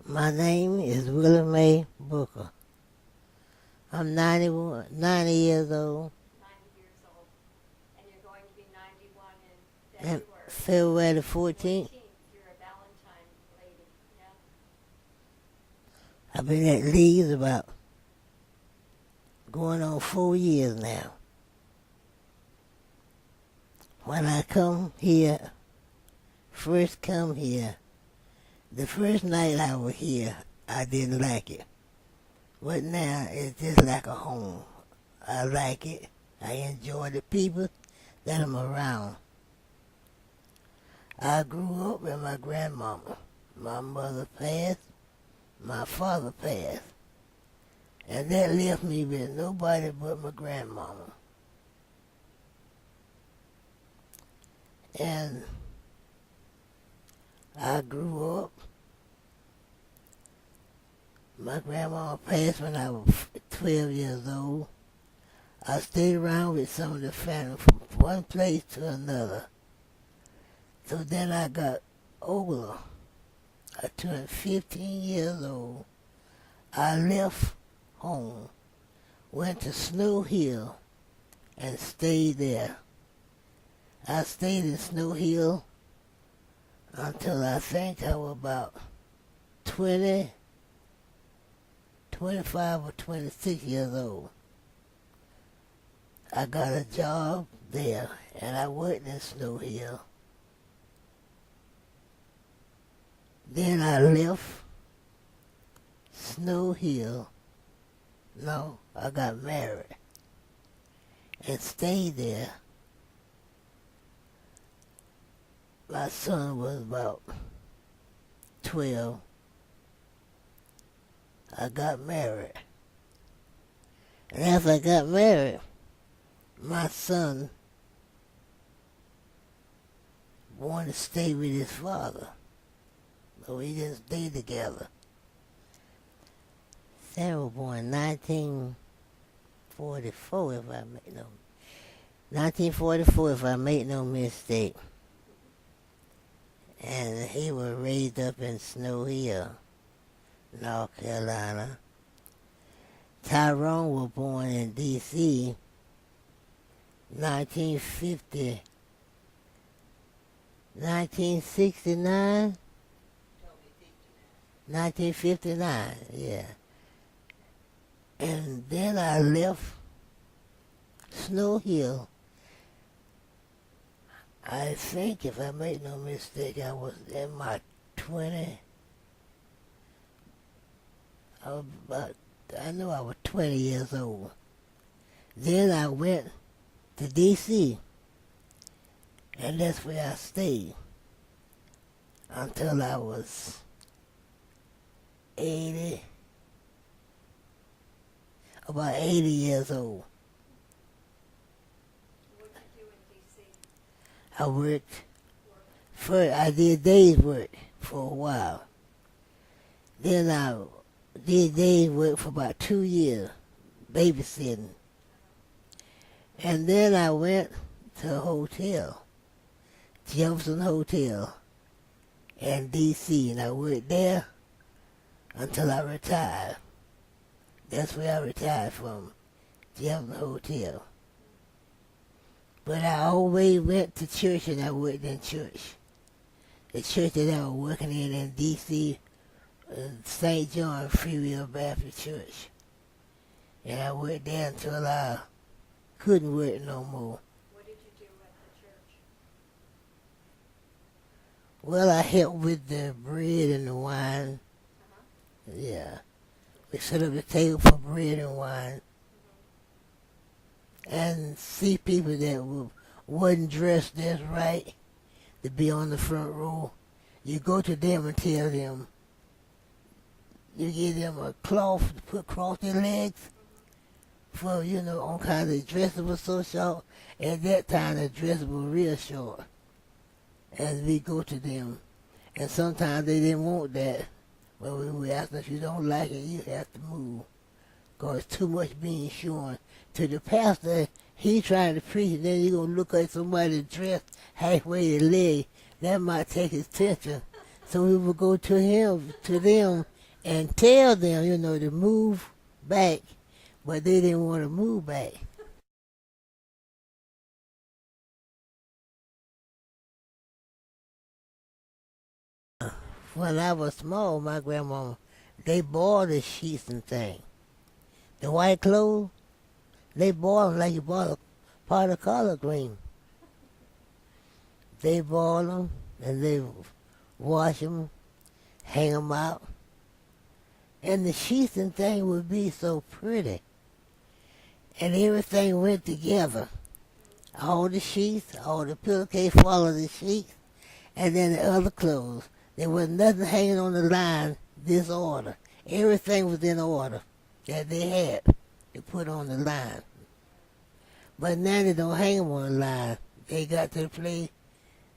My name is Willie Mae Booker. I'm 90 years old. 90 years old. And you're going to be 91 in And February. February the 14th. 14th. You're a Valentine lady. Yeah. I've been at Lee's about going on 4 years now. When I first come here, the first night I was here, I didn't like it. But now it's just like a home. I like it. I enjoy the people that I'm around. I grew up with my grandmama. My mother passed. My father passed. And that left me with nobody but my grandmama. And I grew up. My grandma passed when I was 12 years old. I stayed around with some of the family from one place to another. So then I got older. I turned 15 years old. I left home, went to Snow Hill, and stayed there. I stayed in Snow Hill until I think I was about 20, 25 or 26 years old. I got a job there, and I worked in Snow Hill. Then I left Snow Hill. No, I got married and stayed there. My son was about 12. I got married. And after I got married, my son wanted to stay with his father. So we didn't stay together. Sam was born in 1944, if I make no mistake. And he was raised up in Snow Hill, North Carolina. Tyrone was born in D.C. 1969? 1959, yeah. And then I left Snow Hill. I think, if I make no mistake, I was in my 20. I know I was 20 years old. Then I went to D.C., and that's where I stayed until I was 80, about 80 years old. What did you do in D.C.? I worked. I did days work for a while. Then I did days work for about 2 years, babysitting. And then I went to a hotel, Jefferson Hotel in D.C., and I worked there until I retired. That's where I retired from, Jefferson Hotel. But I always went to church, and I worked in church. The church that I was working in D.C., St. John Freewheel Baptist Church. And I worked there until I couldn't work no more. What did you do at the church? Well, I helped with the bread and the wine. Yeah. We set up the table for bread and wine. And see people that wasn't dressed just right to be on the front row. You go to them and tell them, you give them a cloth to put across their legs for, all kinds of dresses was so short. At that time, the dresses were real short. And we go to them. And sometimes they didn't want that. But we ask them, if you don't like it, you have to move. Because it's too much being shown. To the pastor, he trying to preach, and then you're going to look at somebody dressed halfway the leg. That might take his attention. So we would go to them, and tell them, to move back, but they didn't want to move back. When I was small, my grandmama, they boiled the sheets and things. The white clothes, they boiled them like you boil a pot of collard green. They boil them and they wash them, hang them out. And the sheets and things would be so pretty. And everything went together. All the sheets, all the pillowcase followed the sheets, and then the other clothes. There was nothing hanging on the line disorder. Everything was in order that they had to put on the line. But now they don't hang them on the line. They got to the place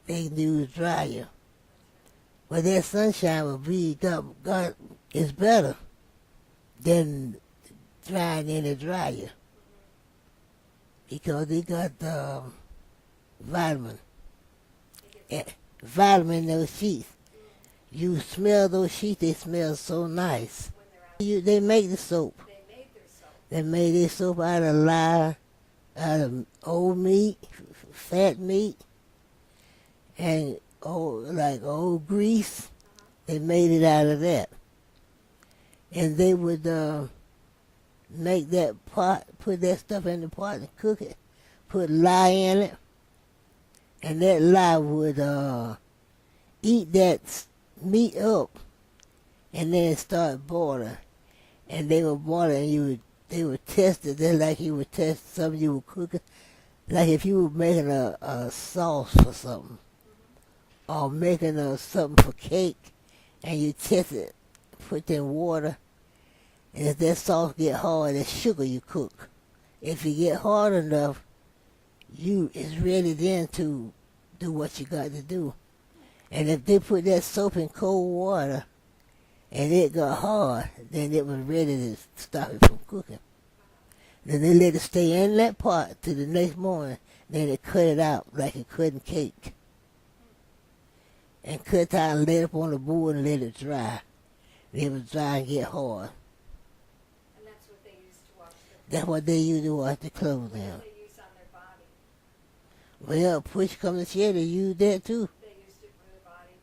they use dryer. But that sunshine will be God is better than drying in the dryer because they got vitamin. Vitamin in those sheets. You smell those sheets, they smell so nice. They make the soap. They made their soap out of lye, out of old meat, fat meat, and old grease. They made it out of that. And they would make that pot, put that stuff in the pot and cook it, put lye in it, and that lye would eat that meat up, and then start boiling. And they would boil it, and they would test it. They're like you would test something you were cooking, like if you were making a sauce for something, or making something for cake, and you test it, put it in water, and if that sauce get hard, it's sugar you cook. If it get hard enough, it's ready then to do what you got to do. And if they put that soap in cold water and it got hard, then it was ready to stop it from cooking. Then they let it stay in that pot till the next morning. Then they cut it out like a cutting cake. And cut it out and lay it up on the board and let it dry. Let it dry and get hard. And that's what they use to wash their That's what they use to wash the clothes in. What they use on their body. Well, push come to share, they use that too. They used it for their body.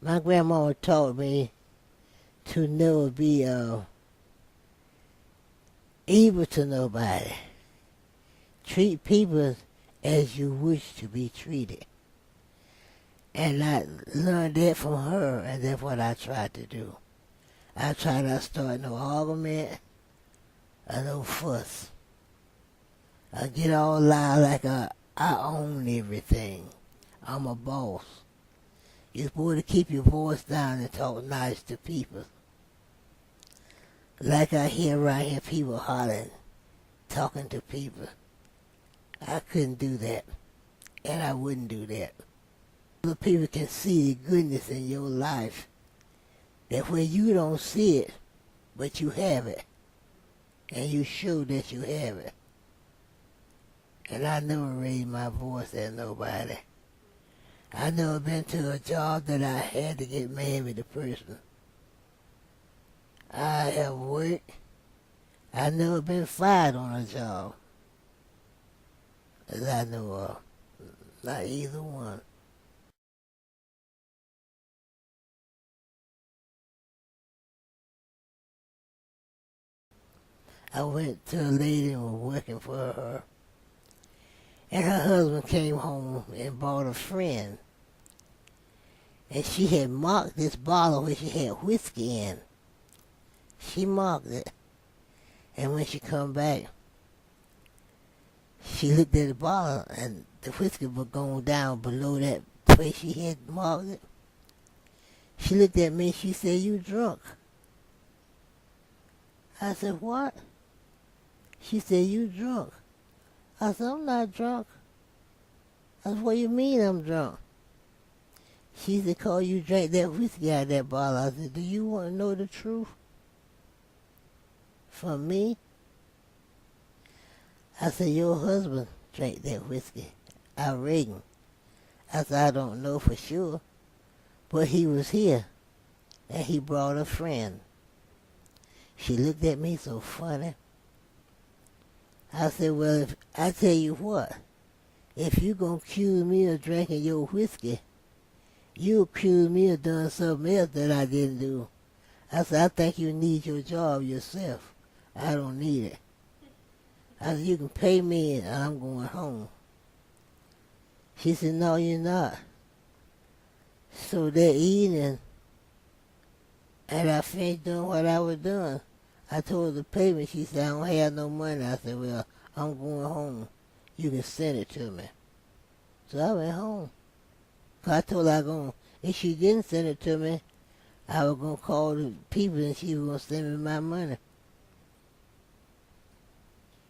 My grandmama taught me to never be evil to nobody. Treat people as you wish to be treated. And I learned that from her, and that's what I try to do. I try not to start no argument or no fuss. I get all loud like I own everything. I'm a boss. You're supposed to keep your voice down and talk nice to people. Like I hear around here people hollering, talking to people. I couldn't do that, and I wouldn't do that. Other people can see the goodness in your life, that where you don't see it, but you have it, and you show that you have it. And I never raised my voice at nobody. I never been to a job that I had to get mad with the person. I have worked. I never been fired on a job, as I know of. Not either one. I went to a lady and was working for her, and her husband came home and brought a friend, and she had marked this bottle where she had whiskey in. She marked it, and when she come back, she looked at the bottle, and the whiskey was going down below that place she had marked it. She looked at me and she said, "You drunk?" I said, "What?" She said, "You drunk?" I said, "I'm not drunk." I said, "What do you mean I'm drunk?" She said, "'Cause you drank that whiskey out of that bottle." I said, "Do you want to know the truth from me?" I said, "Your husband drank that whiskey Reagan. I said, I don't know for sure, but he was here, and he brought a friend. She looked at me so funny. I said, well, if I tell you what, if you gonna accuse me of drinking your whiskey, you accuse me of doing something else that I didn't do. I said, I think you need your job yourself. I don't need it. I said, you can pay me and I'm going home. She said, no, you're not. So that evening, and I finished doing what I was doing, I told her to pay me. She said, I don't have no money. I said, well, I'm going home. You can send it to me. So I went home. I told her I was going, if she didn't send it to me, I was going to call the people and she was going to send me my money.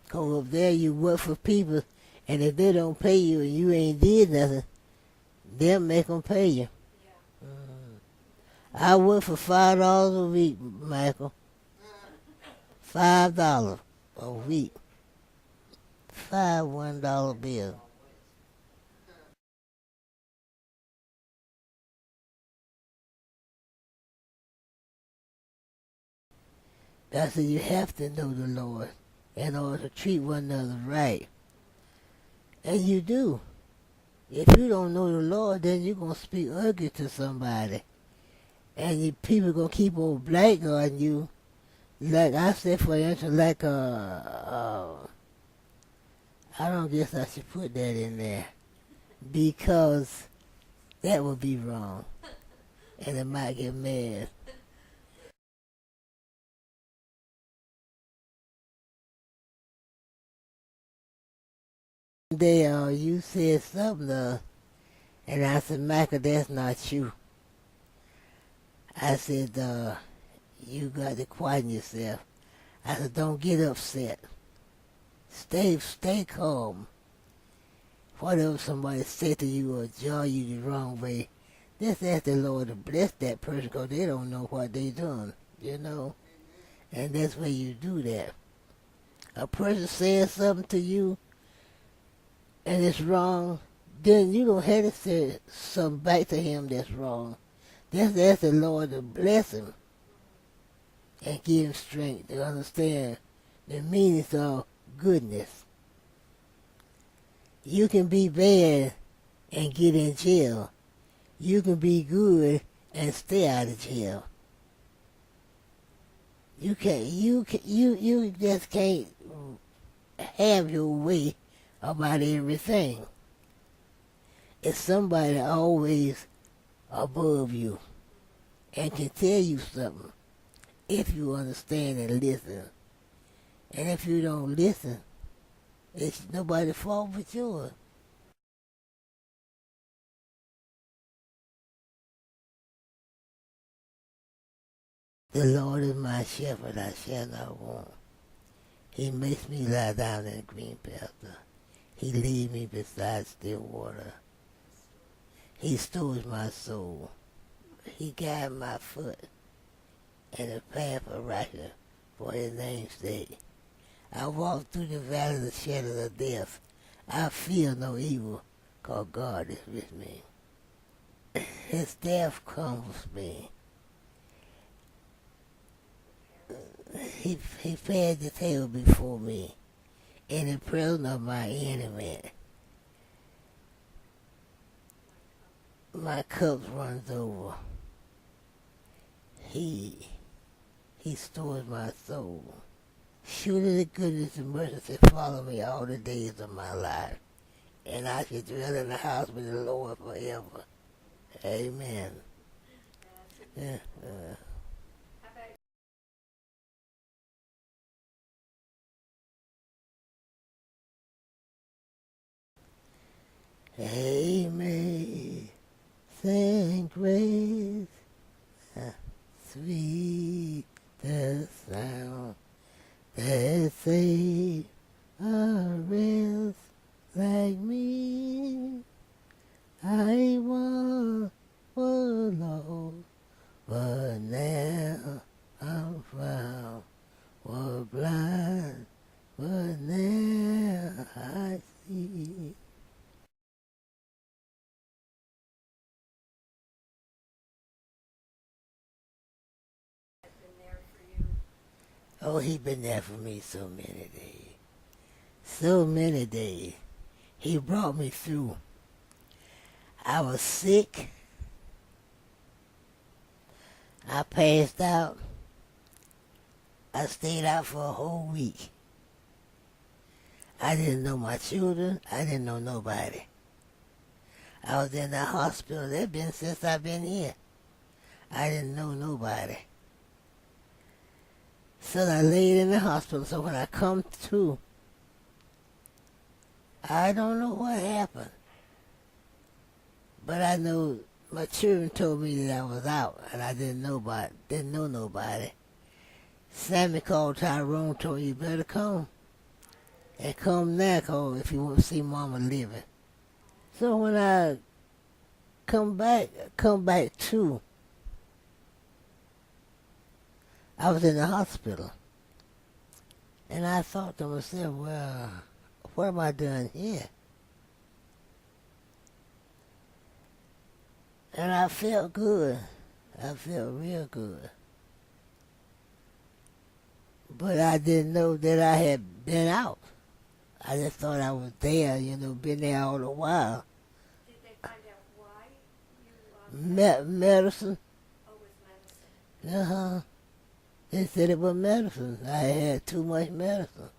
Because up there you work for people, and if they don't pay you and you ain't did nothing, they'll make them pay you. Yeah. I work for $5 a week, Michael. $5 a week. 5 $1 bills. I said, you have to know the Lord in order to treat one another right. And you do. If you don't know the Lord, then you're going to speak ugly to somebody. And people going to keep on blackguarding you. Like I said, for instance, like, I don't guess I should put that in there. Because that would be wrong. And it might get mad. One day, you said something, and I said, Michael, that's not you. I said, you got to quieten yourself. I said, don't get upset. Stay calm. Whatever somebody said to you or jar you the wrong way, just ask the Lord to bless that person because they don't know what they doing, you know. And that's where you do that. A person says something to you and it's wrong, then you don't have to say something back to him that's wrong. Just ask the Lord to bless him and give him strength to understand the meaning of goodness. You can be bad and get in jail. You can be good and stay out of jail. You just can't have your way about everything. It's somebody always above you and can tell you something if you understand and listen. And if you don't listen, it's nobody's fault but yours. The Lord is my shepherd, I shall not want. He makes me lie down in green pasture. He leads me beside still water. He restores my soul. He guides my foot in the path of righteousness for his name's sake. I walk through the valley of the shadow of death. I fear no evil, because God is with me. His staff comforts me. He prepared the table before me in the presence of my enemy. My cup runs over. He stores my soul. Surely the goodness and mercy follow me all the days of my life, and I shall dwell in the house with the Lord forever. Amen. Amen. Sing grace, sweet the sound that saved a wretch like me. I once was lost, but now I'm found. Was blind, but now I see. Oh, he been there for me so many days. So many days. He brought me through. I was sick. I passed out. I stayed out for a whole week. I didn't know my children. I didn't know nobody. I was in the hospital. That's been since I've been here. I didn't know nobody. So I laid in the hospital. So when I come to, I don't know what happened. But I know my children told me that I was out, and I didn't know nobody. Sammy called Tyrone, told me, you better come. And come now, cause if you want to see Mama living. So when I come back too, I was in the hospital. And I thought to myself, well, what am I doing here? And I felt good. I felt real good. But I didn't know that I had been out. I just thought I was there, been there all the while. Did they find out why you Medicine. Oh, it was medicine. Uh-huh. They said it was medicine. I had too much medicine.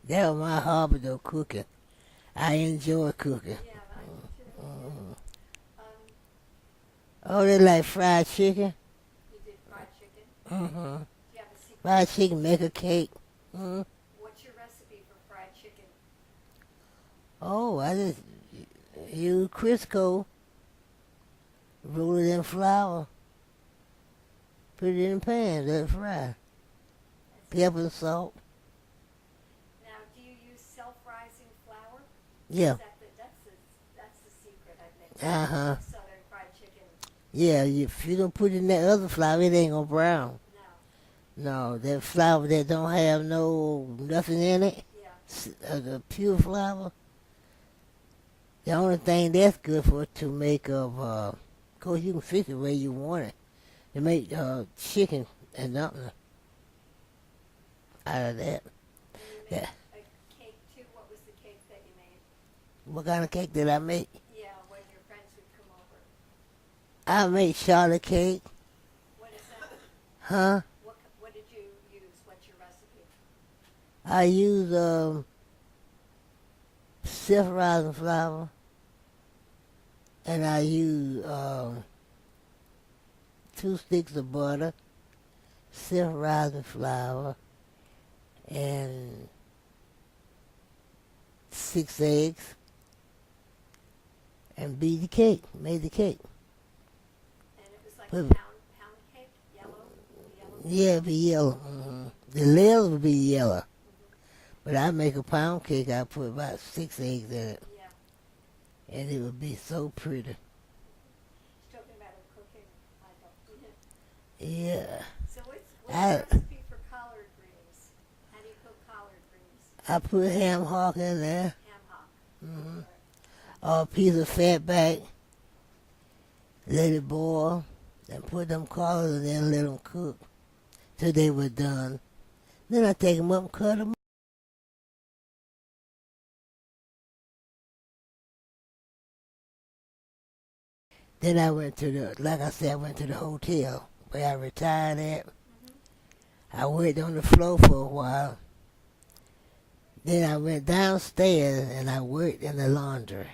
That was my hobby though, cooking. I enjoy cooking. Yeah, I do too. Oh, they like fried chicken? You did fried chicken. Mm-hmm. Do you have a secret? Fried chicken, make a cake. Mm-hmm. What's your recipe for fried chicken? Oh, I just use Crisco, roll it in flour, put it in the pan, let it fry. Pepper and salt. Now, do you use self-rising flour? Yeah. That's the secret, I think. Uh-huh. Southern fried chicken. Yeah, if you don't put it in that other flour, it ain't gonna brown. No. No, that flour that don't have nothing in it, Yeah. the pure flour. The only thing that's good for to make of, course you can fix it the way you want it. To make chicken and nothing out of that. And you made Yeah. a cake too. What was the cake that you made? What kind of cake did I make? Yeah, when your friends would come over. I made chocolate cake. What is that? Huh? What did you use? What's your recipe? I use self-rising flour. And I use 2 sticks of butter, self-rising flour, and 6 eggs, and beat the cake, made the cake. And it was like Put- a pound cake, yellow. Yeah, it'd be yellow. Mm-hmm. The layers would be yellow. But I make a pound cake, I put about 6 eggs in it. Yeah. And it would be so pretty. She's talking about her cooking. I don't. Yeah. So what's I- the recipe for collard greens? How do you cook collard greens? I put ham hock in there, Ham hock. Mhm. Okay. a piece of fat back, let it boil, and put them collards in there and let them cook till they were done. Then I take them up and cut them. Then I went to I went to the hotel where I retired at. I worked on the floor for a while. Then I went downstairs and I worked in the laundry.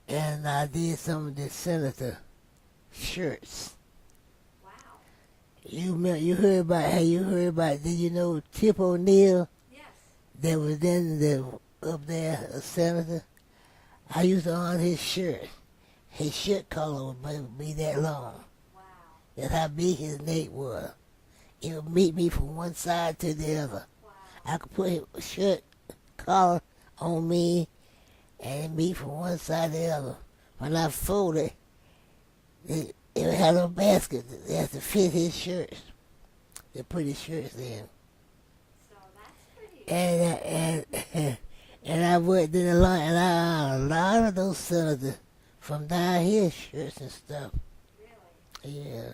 And I did some of the senator shirts. Wow. You heard about, did you know Tip O'Neill Yes. that was up there, a senator? I used to on his shirt. His shirt collar would be that long. Wow. That's how big his neck was. It would meet me from one side to the other. Wow. I could put his shirt collar on me and it meet from one side to the other. When I folded, it had a basket that had to fit his shirts. To put his shirts in. So that's pretty. And I worked in the line, and I ironed a lot of those senators from down here shirts and stuff. Really? Yeah,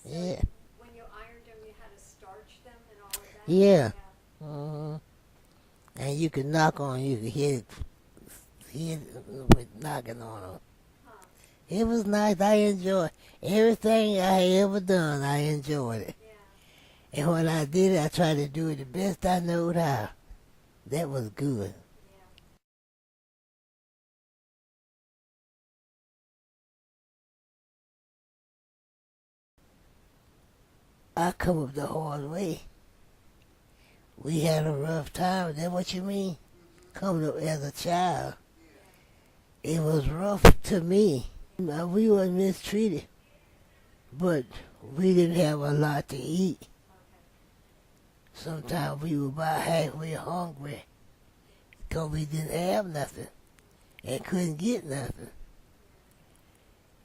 So yeah, when you ironed them, you had to starch them and all of that? yeah. Yeah. And you could knock on, you could hear it with knocking on them. Huh. It was nice. I enjoyed everything I ever done. I enjoyed it. Yeah. And when I did it, I tried to do it the best I knowed how. That was good. Yeah. I come up the hard way. We had a rough time. Is that what you mean? Coming up as a child. It was rough to me. We were mistreated, but we didn't have a lot to eat. Okay. Sometimes we were about halfway hungry because we didn't have nothing and couldn't get nothing.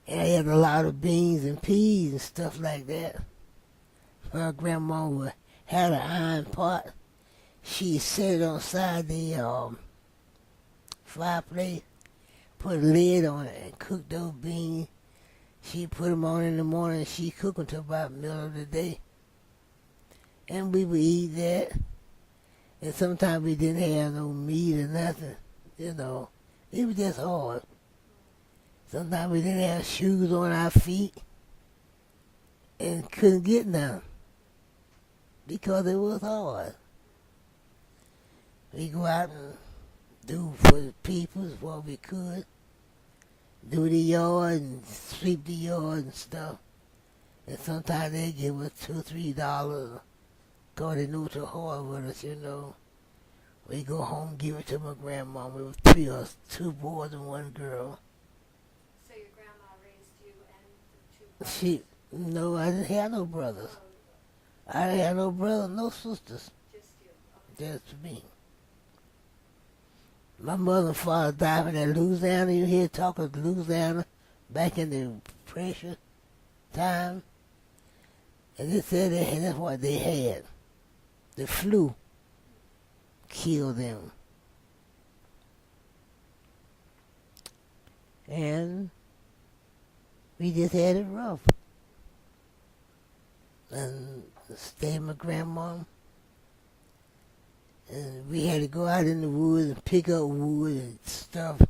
And I had a lot of beans and peas and stuff like that. My grandma had an iron pot. She set it on side the fireplace, put a lid on it, and cooked those beans. She put them on in the morning, and she cooked them till about the middle of the day. And we would eat that. And sometimes we didn't have no meat or nothing, you know. It was just hard. Sometimes we didn't have shoes on our feet and couldn't get none because it was hard. We go out and do for the people what we could. Do the yard and sweep the yard and stuff. And sometimes they give us $2, $3 because they knew to hard with us, you know. We go home, give it to my grandma. We were three of us, two boys and one girl. So your grandma raised you and the two brothers? No, I didn't have no brothers. Oh, I didn't have no brothers, no sisters. just you. Okay. Just me. My mother and father died in that Louisiana. You hear talk of Louisiana back in the pressure time. And they said that's what they had. The flu killed them. And we just had it rough. And stayed with my grandma. And we had to go out in the woods and pick up wood and stuff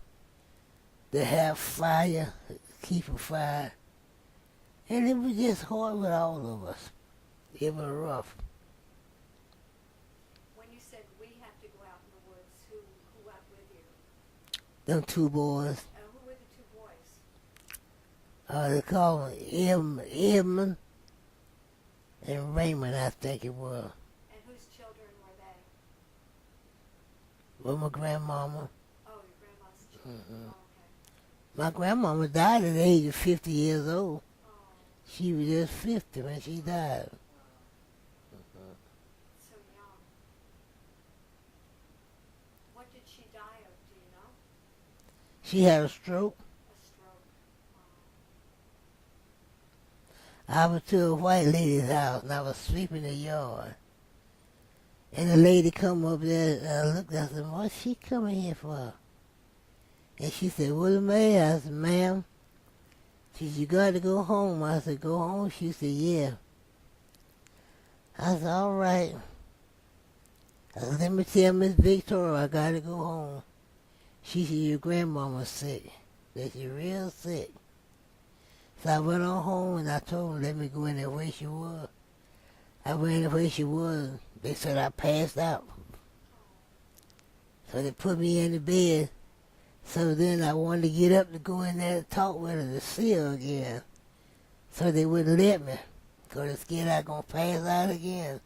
to have fire, keep a fire. And it was just hard with all of us. It was rough. When you said we have to go out in the woods, who went with you? Them two boys, Who were the two boys? they called them Edmund and Raymond, I think it was. And whose children were they? With my grandmama. Oh, your grandma's children. Mhm. Oh, okay. My grandmama died at the age of 50 years old. Oh, She was just 50 when she died. so young. What did she die of, do you know? She had a stroke. A stroke. I was to a white lady's house and I was sweeping the yard. And the lady come up there and I looked at her and said, what's she coming here for? And she said, what's the matter? I said, ma'am. She said, you got to go home. I said, go home? She said, yeah. I said, all right. I said, let me tell Miss Victoria I got to go home. She said, your grandmama's sick. That she's real sick. So I went on home and I told her, let me go in there where she was. I went in there where she was. They said I passed out. So they put me in the bed. So then I wanted to get up to go in there and talk with her to see her again. So they wouldn't let me. Because they're scared I was going to pass out again.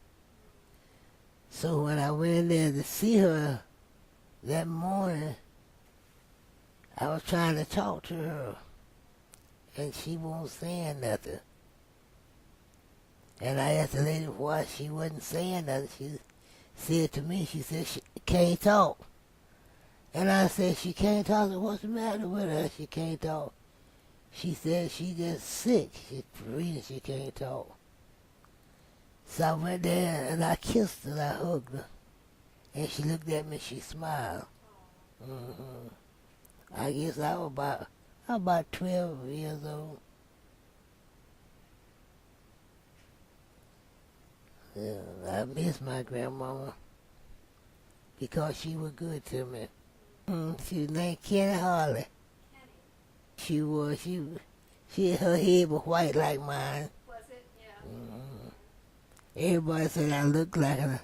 So when I went in there to see her that morning, I was trying to talk to her. And she wasn't saying nothing. And I asked the lady why she wasn't saying nothing. She said to me, she said she can't talk. And I said, she can't talk. What's the matter with her? She can't talk. She said she just sick. She's breathing, she can't talk. So I went there and I kissed her, I hugged her. And she looked at me, she smiled. hmm I guess I was about 12 years old. Yeah, I miss my grandmama because she was good to me. She was named Kenny Harley. Kenny. Her head was white like mine. Was it? Yeah. hmm Everybody said I looked like her.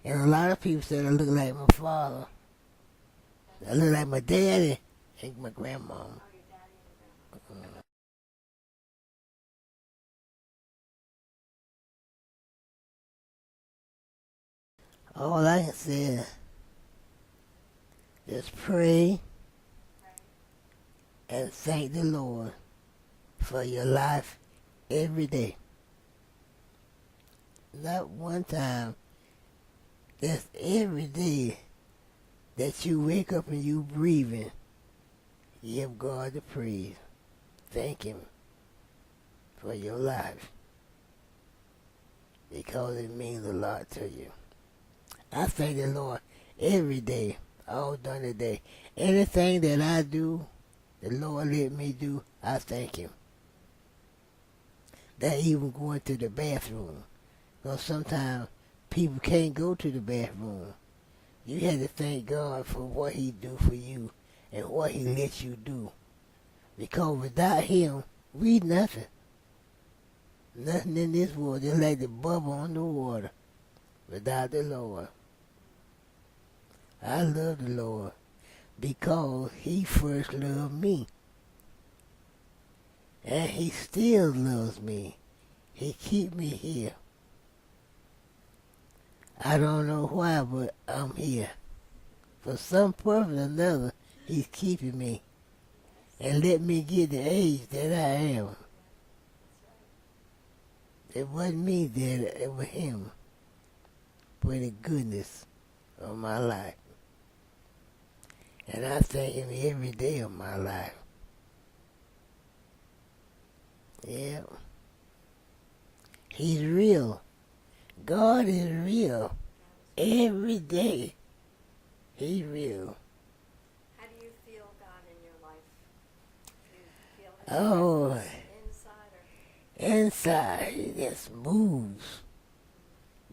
And a lot of people said I looked like my father. I looked like my daddy and my grandma. Oh, your daddy and your grandma. All I can say is pray Right. and thank the Lord for your life every day. Not one time, that's every day that you wake up and you breathing. Give God the praise. Thank Him for your life because it means a lot to you. I thank the Lord every day, all during the day. Anything that I do, the Lord let me do, I thank Him. That even going to the bathroom. Because sometimes people can't go to the bathroom. You have to thank God for what He do for you and what He lets you do. Because without Him, we nothing. Nothing in this world, just like the bubble on the water. Without the Lord. I love the Lord because He first loved me. And He still loves me. He keep me here. I don't know why, but I'm here. For some purpose or another, He's keeping me. And let me get the age that I am. It wasn't me that it was Him. For the goodness of my life. And I thank Him every day of my life. Yeah. He's real. God is real. Every day. He's real. How do you feel God in your life? Do you feel His Oh, presence inside or? inside, He just moves.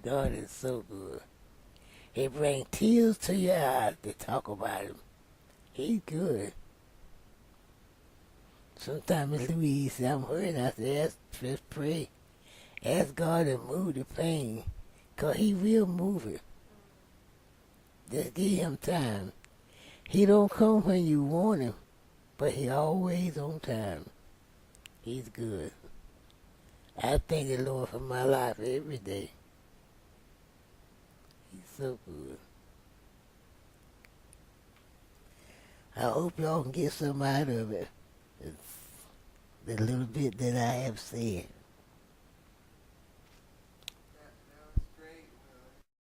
God is so good. He brings tears to your eyes to talk about Him. He's good. Sometimes Miss Louise said, I'm hurting. I said, just pray. Ask God to move the pain. Because He will move it. Just give Him time. He don't come when you want Him, but He always on time. He's good. I thank the Lord for my life every day. He's so good. I hope y'all can get some out of it. It's the little bit that I have said.